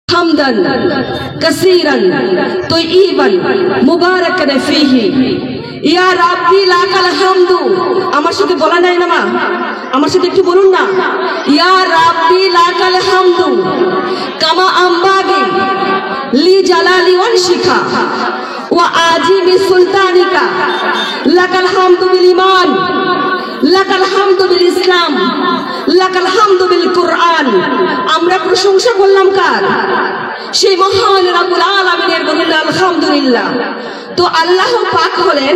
حمدا كثيرا طيبا مباركا فيه ইয়া রাব্বি লাকাল হামদু। আমার সাথে বলা নাই না মা, আমার সাথে একটু বলুন না, ইয়া রাব্বি লাকাল হামদু কামা আম্বাগি লি জালালি ওয়ানশিকা ওয়া আজিমি সুলতানিকা লাকাল হামদু বিল ঈমান লাকাল হামদু বিল ইসলাম লাকাল হামদু বিল কুরআন। আমরা প্রশংসা করলাম কার? সেই মহান রব্বুল আলামিনের। বলুন আলহামদুলিল্লাহ। তো আল্লাহ পাক হলেন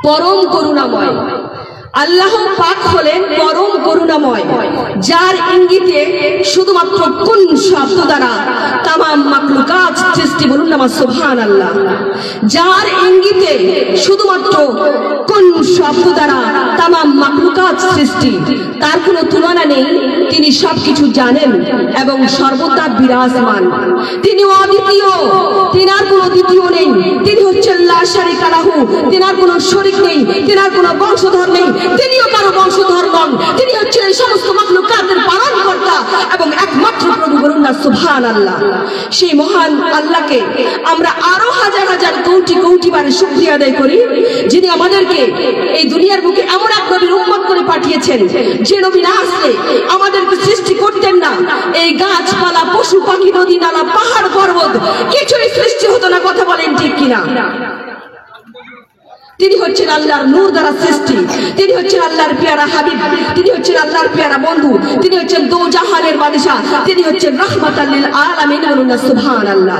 পরম করুণাময়, আল্লাহ পাক হলেন পরম করুণাময়, যার ইঙ্গিতে শুধুমাত্র কোন শব্দ দ্বারা তামাম মাখলুকাত সৃষ্টি। বলুন না সুবহানাল্লাহ। যার ইঙ্গিতে শুধুমাত্র কোন শব্দ দ্বারা তামাম মাখলুকাত সৃষ্টি, তার কোনো তুলনা নেই। তিনি সবকিছু জানেন এবং সর্বদা বিরাজমান। তিনি অদ্বিতীয়, তিনার কোনো দ্বিতীয় নেই। তিনি হচ্ছেন লা শারিকা লাহু, তিনার কোনো শরীক নেই, তিনার কোনো বংশধর নেই, তিনিও কারো বংশধর নন। তিনি হচ্ছেন এই সমস্ত মাখলুকাতের পালনকর্তা এবং একমাত্র প্রভু। বলুন না সুবহানাল্লাহ। সেই মহান আল্লাহকে আমরা আরো হাজার হাজার কোটি কোটি বারে শুকরিয়া আদায় করি, যিনি আমাদেরকে এই দুনিয়ার বুকে এমন এক নবীর উম্মত করে পাঠিয়েছেন, যে নবী না আসলে আমাদেরকে সৃষ্টি করতেন না। এই গাছপালা, পশু পাখি, নদী নালা, পাহাড় পর্বত কিছুই সৃষ্টি হতো না। কথা বলেন ঠিক কিনা? তিনি হচ্ছেন আল্লাহর নূর দ্বারা সৃষ্টি। তিনি হচ্ছেন আল্লাহর পেয়ারা হাবিব, তিনি হচ্ছেন আল্লাহর পেয়ারা বন্ধু, তিনি হচ্ছেন দো জাহানের বাদশাহ, তিনি হচ্ছেন রাহমাতাল লিল আলামিন। বলুন সুবহানাল্লাহ।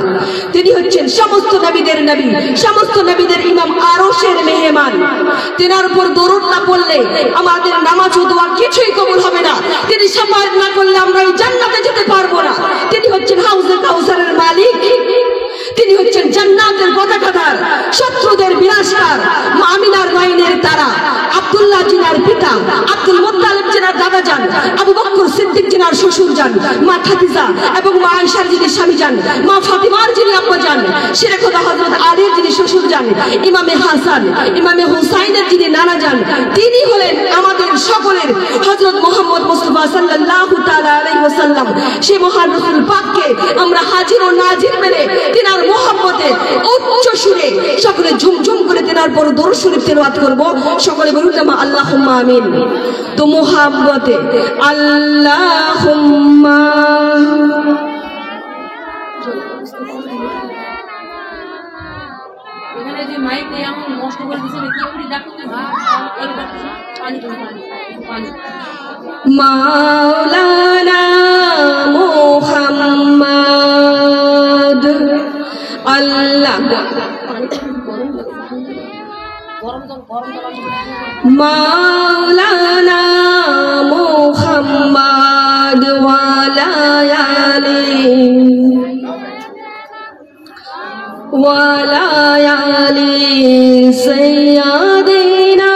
তিনি হচ্ছেন সমস্ত নবীদের নবী, সমস্ত নবীদের ইমাম, আরশের মেহমান। তিনার উপর দরুদ না পড়লে আমাদের নামাজ ও দোয়া কিছুই কবুল হবে না। তিনি শাফাআত না করলে আমরা এই জান্নাতে যেতে পারবো না। তিনি হচ্ছেন হাউজে কাউসারের মালিক, তিনি হচ্ছেন জান্নাতের পতাকাধার, শত্রুদের বিনাশকার, আমিনার নাইনের তারা, আব্দুল্লাহ জিনার পিতা, আব্দুল মুত্তালিব জিনার দাদা যান, আবু বকর সিদ্দিক জিনার শ্বশুর যান, মা খাদিজা এবং মা আয়েশার যিনি স্বামী যান, মা ফাতিমার যিনি আব্বা যান, শিরখোদা হযরত আলীর যিনি শ্বশুর যান, ইমামে হাসান, ইমামে হুসাইনের যিনি নানা যান, তিনি হলেন আমাদের সকলের হযরত মুহাম্মদ মুস্তাফা সাল্লাল্লাহু তাআলা আলাইহি ওয়াসাল্লাম। সেই মহান রাসূল পাককে আমরা হাজির ও নাজির মেনে তিনার মহব্বতে উচ্চ সুরে সকলে ঝুমঝুম করে তিনার পর দরুদ শরীফ তেলাওয়াত করব। সকলে বলুন না আল্লাহুম্মা আমিন। তো মহব্বতে আল্লাহুম্মা এখানে যে মাইক এমন নষ্ট করে দিয়েছে কি আপনি ডাকতে পানি মাওলানা মুহাম্মদ আল্লাহ মাওলানা মুহাম্মদ ওয়ালা আলি সাইয়্যিদিনা